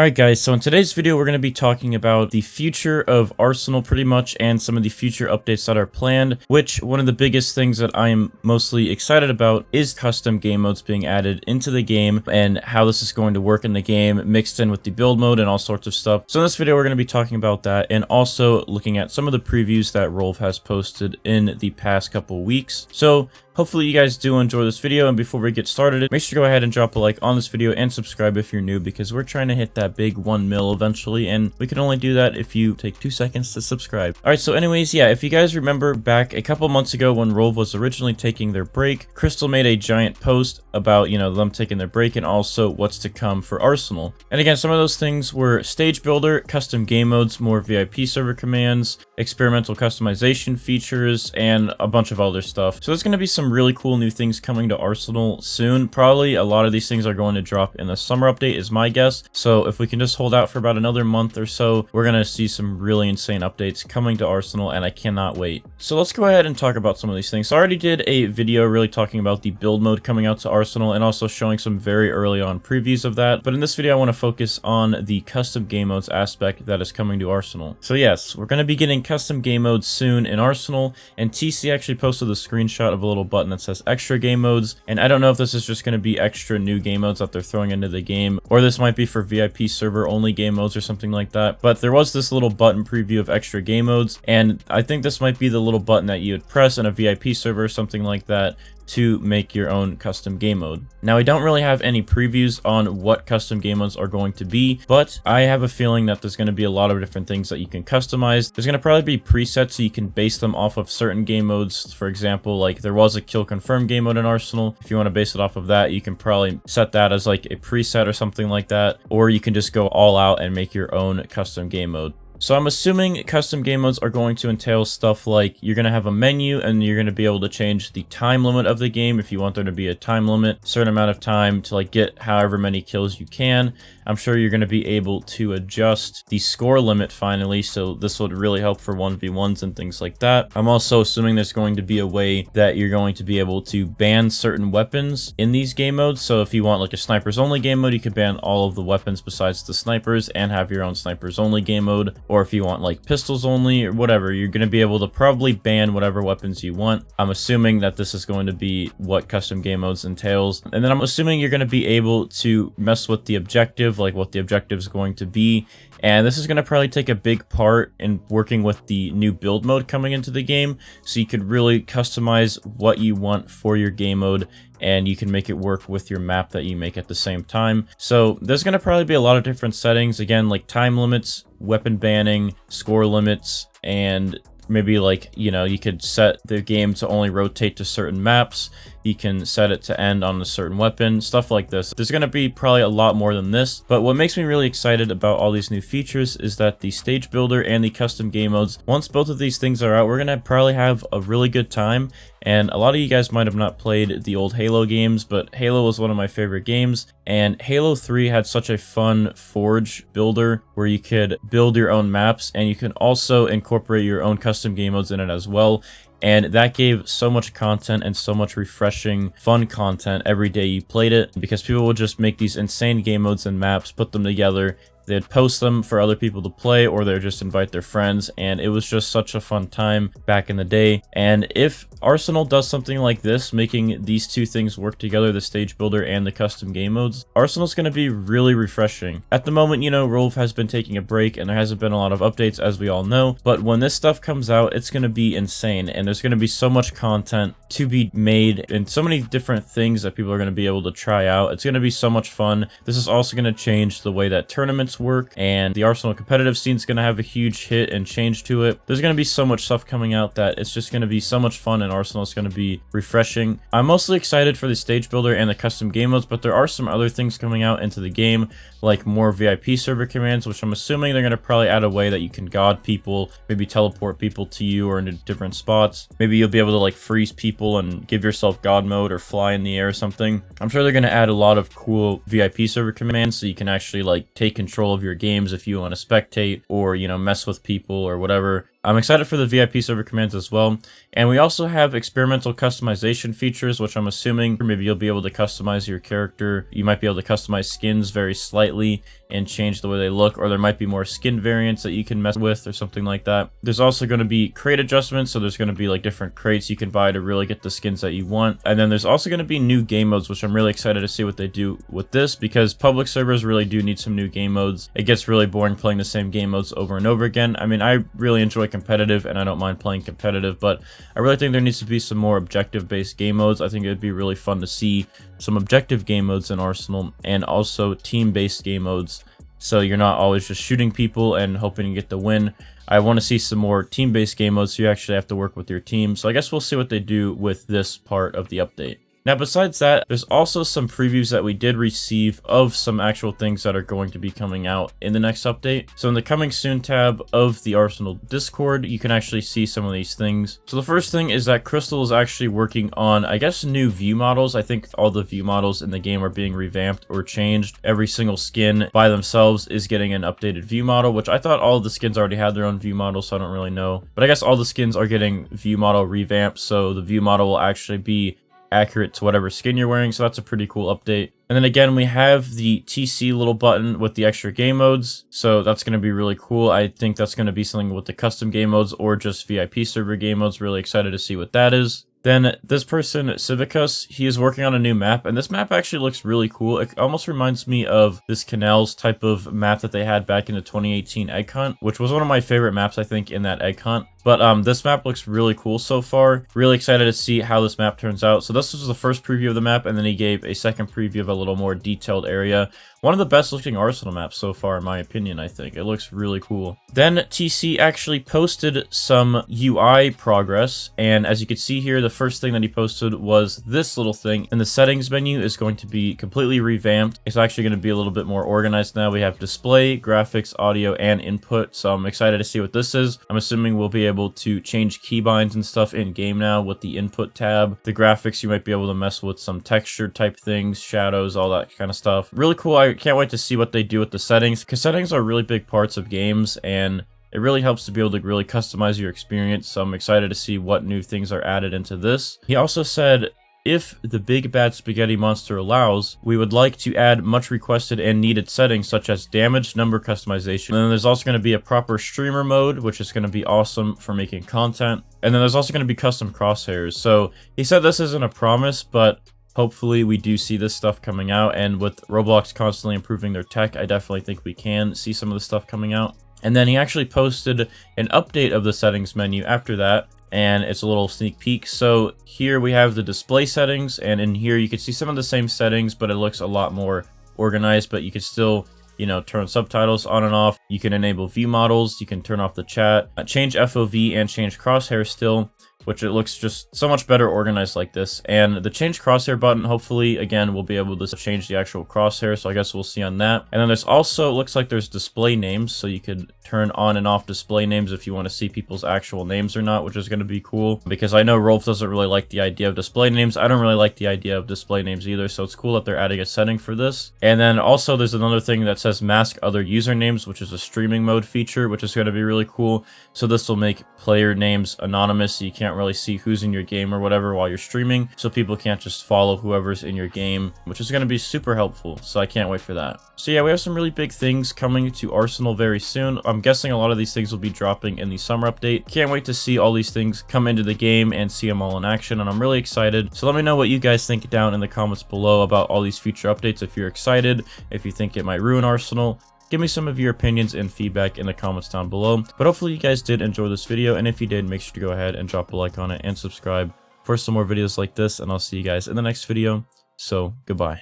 Alright guys, so in today's video we're going to be talking about the future of Arsenal pretty much and some of the future updates that are planned, which one of the biggest things that I am mostly excited about is custom game modes being added into the game and how this is going to work in the game mixed in with the build mode and all sorts of stuff. So in this video we're going to be talking about that and also looking at some of the previews that Rolf has posted in the past couple weeks. So hopefully you guys do enjoy this video, and before we get started, make sure to go ahead and drop a like on this video and subscribe if you're new, because we're trying to hit that big 1 mil eventually, and we can only do that if you take 2 seconds to subscribe. Alright, so anyways, yeah, if you guys remember back a couple months ago when Rolf was originally taking their break, Crystal made a giant post about, them taking their break and also what's to come for Arsenal. And again, some of those things were stage builder, custom game modes, more VIP server commands, experimental customization features, and a bunch of other stuff. So there's going to be some really cool new things coming to Arsenal soon. Probably a lot of these things are going to drop in the summer update is my guess. So if we can just hold out for about another month or so, we're going to see some really insane updates coming to Arsenal, and I cannot wait. So let's go ahead and talk about some of these things. So I already did a video really talking about the build mode coming out to Arsenal and also showing some very early on previews of that. But in this video, I want to focus on the custom game modes aspect that is coming to Arsenal. So yes, we're going to be getting custom game modes soon in Arsenal, and TC actually posted a screenshot of a little button that says extra game modes, and I don't know if this is just going to be extra new game modes that they're throwing into the game, or this might be for VIP server only game modes or something like that. But there was this little button preview of extra game modes, and I think this might be the little button that you would press in a VIP server or something like that to make your own custom game mode. Now, I don't really have any previews on what custom game modes are going to be, but I have a feeling that there's going to be a lot of different things that you can customize. There's going to probably be presets so you can base them off of certain game modes. For example, like there was a kill confirm game mode in Arsenal. If you want to base it off of that, you can probably set that as like a preset or something like that, or you can just go all out and make your own custom game mode. So I'm assuming custom game modes are going to entail stuff like you're going to have a menu and you're going to be able to change the time limit of the game if you want there to be a time limit, certain amount of time to like get however many kills you can. I'm sure you're going to be able to adjust the score limit finally, so this would really help for 1v1s and things like that. I'm also assuming there's going to be a way that you're going to be able to ban certain weapons in these game modes. So if you want like a snipers only game mode, you could ban all of the weapons besides the snipers and have your own snipers only game mode. Or if you want like pistols only or whatever, you're going to be able to probably ban whatever weapons you want. I'm assuming that this is going to be what custom game modes entails. And then I'm assuming you're going to be able to mess with the objective, like what the objective is going to be. And this is going to probably take a big part in working with the new build mode coming into the game. So you could really customize what you want for your game mode, and you can make it work with your map that you make at the same time. So there's going to probably be a lot of different settings, again, like time limits, weapon banning, score limits, and maybe like, you could set the game to only rotate to certain maps. You can set it to end on a certain weapon, stuff like this. There's going to be probably a lot more than this, but what makes me really excited about all these new features is that the stage builder and the custom game modes, once both of these things are out, we're going to probably have a really good time. And a lot of you guys might have not played the old Halo games, but Halo was one of my favorite games, and Halo 3 had such a fun Forge builder where you could build your own maps, and you can also incorporate your own custom game modes in it as well. And that gave so much content and so much refreshing, fun content every day you played it, because people would just make these insane game modes and maps, put them together. They'd post them for other people to play, or they'd just invite their friends, and it was just such a fun time back in the day. And if Arsenal does something like this, making these two things work together, the stage builder and the custom game modes, Arsenal's going to be really refreshing. At the moment, Rolf has been taking a break, and there hasn't been a lot of updates, as we all know, but when this stuff comes out, it's going to be insane, and there's going to be so much content to be made, and so many different things that people are going to be able to try out. It's going to be so much fun. This is also going to change the way that tournaments work, and the Arsenal competitive scene is going to have a huge hit and change to it. There's going to be so much stuff coming out that it's just going to be so much fun, and Arsenal is going to be refreshing. I'm mostly excited for the stage builder and the custom game modes, but there are some other things coming out into the game, like more VIP server commands, which I'm assuming they're going to probably add a way that you can god people, maybe teleport people to you or into different spots. Maybe you'll be able to like freeze people and give yourself god mode or fly in the air or something. I'm sure they're going to add a lot of cool VIP server commands so you can actually like take control of your games if you want to spectate or, mess with people or whatever. I'm excited for the VIP server commands as well. And we also have experimental customization features, which I'm assuming maybe you'll be able to customize your character. You might be able to customize skins very slightly and change the way they look, or there might be more skin variants that you can mess with or something like that. There's also going to be crate adjustments, so there's going to be like different crates you can buy to really get the skins that you want. And then there's also going to be new game modes, which I'm really excited to see what they do with this, because public servers really do need some new game modes. It gets really boring playing the same game modes over and over again. I mean, I really enjoy competitive and I don't mind playing competitive, but I really think there needs to be some more objective based game modes. I think it would be really fun to see some objective game modes in Arsenal, and also team based game modes, so you're not always just shooting people and hoping to get the win. I want to see some more team based game modes, so you actually have to work with your team. So I guess we'll see what they do with this part of the update. Now, besides that, there's also some previews that we did receive of some actual things that are going to be coming out in the next update. So in the coming soon tab of the Arsenal Discord, you can actually see some of these things. So the first thing is that Crystal is actually working on, I guess, new view models. I think all the view models in the game are being revamped or changed. Every single skin by themselves is getting an updated view model, which I thought all of the skins already had their own view model, so I don't really know. But I guess all the skins are getting view model revamped, so the view model will actually be accurate to whatever skin you're wearing, so that's a pretty cool update. And then again, we have the TC little button with the extra game modes, so that's going to be really cool. I think that's going to be something with the custom game modes or just VIP server game modes. Really excited to see what that is. Then this person, Civicus, he is working on a new map, and this map actually looks really cool. It almost reminds me of this Canals type of map that they had back in the 2018 Egg Hunt, which was one of my favorite maps, I think, in that Egg Hunt. But this map looks really cool so far. Really excited to see how this map turns out. So this was the first preview of the map, and then he gave a second preview of a little more detailed area. One of the best looking Arsenal maps so far, in my opinion, I think. It looks really cool. Then TC actually posted some UI progress, and as you can see here, the first thing that he posted was this little thing. And the settings menu is going to be completely revamped. It's actually going to be a little bit more organized now. We have display, graphics, audio, and input. So I'm excited to see what this is. I'm assuming we'll be able to change keybinds and stuff in game now with the input tab. The graphics, you might be able to mess with some texture type things, shadows, all that kind of stuff. Really cool. I can't wait to see what they do with the settings, because settings are really big parts of games, and it really helps to be able to really customize your experience. So I'm excited to see what new things are added into this. He also said, if the big bad spaghetti monster allows, we would like to add much requested and needed settings such as damage number customization. And then there's also going to be a proper streamer mode, which is going to be awesome for making content. And then there's also going to be custom crosshairs. So he said this isn't a promise, but hopefully we do see this stuff coming out. And with Roblox constantly improving their tech, I definitely think we can see some of the stuff coming out. And then he actually posted an update of the settings menu after that, and it's a little sneak peek. So here we have the display settings, and in here you can see some of the same settings, but it looks a lot more organized. But you can still, you know, turn subtitles on and off. You can enable view models, you can turn off the chat, change FOV, and change crosshair still, which it looks just so much better organized like this. And the change crosshair button, hopefully, again, we'll be able to change the actual crosshair, so I guess we'll see on that. And then there's also, looks like there's display names, so you could turn on and off display names if you want to see people's actual names or not, which is going to be cool, because I know Rolf doesn't really like the idea of display names. I don't really like the idea of display names either, so it's cool that they're adding a setting for this. And then also there's another thing that says mask other usernames, which is a streaming mode feature, which is going to be really cool. So this will make player names anonymous, so you can't really see who's in your game or whatever while you're streaming, so people can't just follow whoever's in your game, which is going to be super helpful. So I can't wait for that. So yeah, we have some really big things coming to Arsenal very soon. I'm guessing a lot of these things will be dropping in the summer update. Can't wait to see all these things come into the game and see them all in action, and I'm really excited. So let me know what you guys think down in the comments below about all these future updates. If you're excited, if you think it might ruin Arsenal, give me some of your opinions and feedback in the comments down below. But hopefully you guys did enjoy this video, and if you did, make sure to go ahead and drop a like on it and subscribe for some more videos like this, and I'll see you guys in the next video. So goodbye.